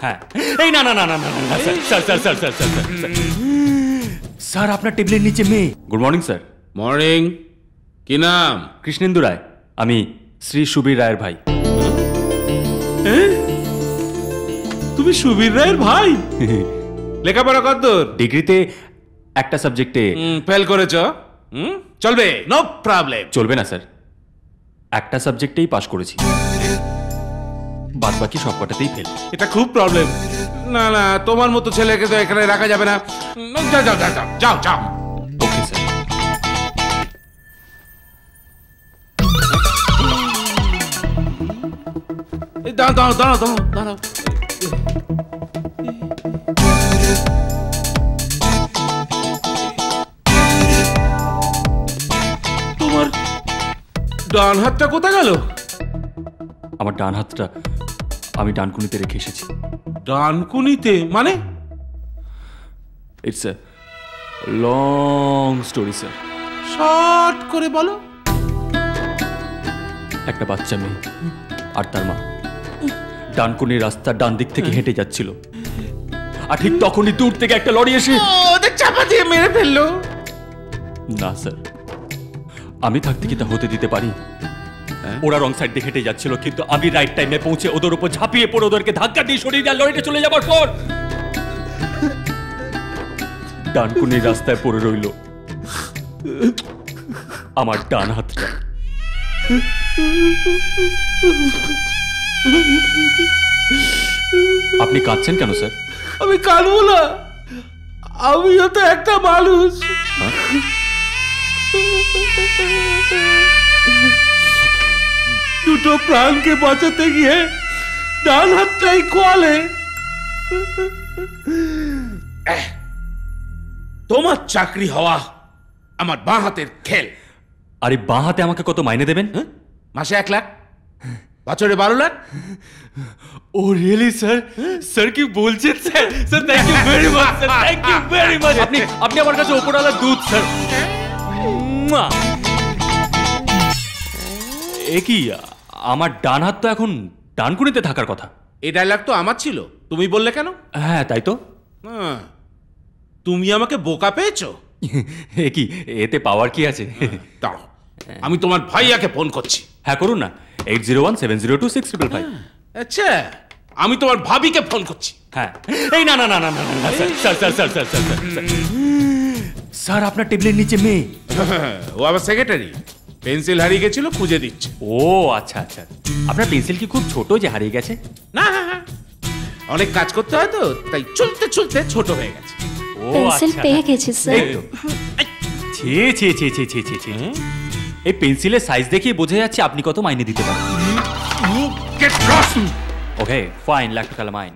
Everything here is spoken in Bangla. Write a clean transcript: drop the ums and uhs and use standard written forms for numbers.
হ্যাঁ এই না না না না না না sir sir sir sir sir sir sir আপনার টেবিলের নিচে মেয়ে। Good morning sir. মর্নিং। কি নাম? কৃষ্ণেন্দু রায়। আমি শ্রী সুবীর রায়ের ভাই। তুমি সুবীর রায়ের ভাই? লেখাপড়া কতদূর? ডিগ্রিতে একটা সাবজেক্টে ফেল করেছ। চলবে, নো প্রবলেম। চলবে না স্যার, একটা সাবজেক্টেই পাশ করেছি, বাদ বাকি সব কটাতেই ফেল। এটা খুব প্রবলেম। না না, তোমার মতো ছেলেকে তো এখানে রাখা যাবে না। যাও যাও যাও যাও যাও যাও। Okay sir. দাঁড়াও দাঁড়াও দাঁড়াও দাঁড়াও দাঁড়াও। তোমার ডান হাতটা কোথায় গেল? আমার ডান হাতটা আমি ডানকুনিতে রেখে এসেছি। ডানকুনিতে মানে? It's a long story sir. Short করে বলো। একটা বাচ্চা মেয়ে আর তার মা ডানকুনির রাস্তার ডান দিক থেকে হেঁটে যাচ্ছিল, আর ঠিক তখনই দূর থেকে একটা লরি এসে ওদের চাপা দিয়ে মেরে ফেললো। না স্যার, আমি থাকতে কি তা হতে দিতে পারি? ওরা রং সাইড দিয়ে হেঁটে যাচ্ছিল, কিন্তু আমি রাইট টাইমে পৌঁছে ওদের উপর ঝাঁপিয়ে পড়ে ওদেরকে ধাক্কা দিয়ে সরিয়ে দেওয়ার লরিটা চলে যাবার পর ডানকুনির রাস্তায় পড়ে রইল আমার ডান হাতটা। আপনি কাঁদছেন কেন স্যার? আমি কাঁদবো না, আমিও তো একটা মানুষ। দুটো প্রাণকে বাঁচাতে গিয়ে ডান হাতটাই কোয়ালে। তোমার চাকরি হওয়া আমার বাঁ হাতের খেল। আরে বাঁ হাতে আমাকে কত মাইনে দেবেন? মাসে 1 লাখ, বছরে 12 lakh. Oh really sir? Sir কি বলছেন sir? Sir thank you very much sir, thank you very much. আপনি আমার কাছে ওপরওয়ালার দূত স্যার। এ কি, আমার ডান হাত তো এখন ডানকুনিতে থাকার কথা। এই ডায়লগ তো আমার ছিল, তুমি বললে কেন? হ্যাঁ তাই তো। তুমি আমাকে বোকা পেয়েছো? এ কি, এতে পাওয়ার কি আছে? দাঁড়াও, আমি তোমার ভাইয়াকে ফোন করছি। হ্যাঁ করুন না, 8017026555। আচ্ছা, আমি তোমার ভাবিকে ফোন করছি। হ্যাঁ এই না না না না না না sir sir sir sir sir sir আপনার টেবিলের নিচে মেয়ে। ও আমার সেক্রেটারি, পেন্সিল হারিয়ে গেছিল, খুঁজে দিচ্ছে। ও আচ্ছা আচ্ছা। আপনার পেন্সিল কি খুব ছোট যে হারিয়ে গেছে? না, অনেক কাজ করতে হয় তো, তাই চলতে চলতে ছোট হয়ে গেছে। ও পেন্সিল পেয়ে গেছি স্যার। ছি ছি ছি ছি ছি ছি ছি। এই পেন্সিলের সাইজ দেখিয়ে বোঝা যাচ্ছে আপনি কত মাইনে দিতে পারেন। ওকে ফাইন, লাখ টাকা মাইন।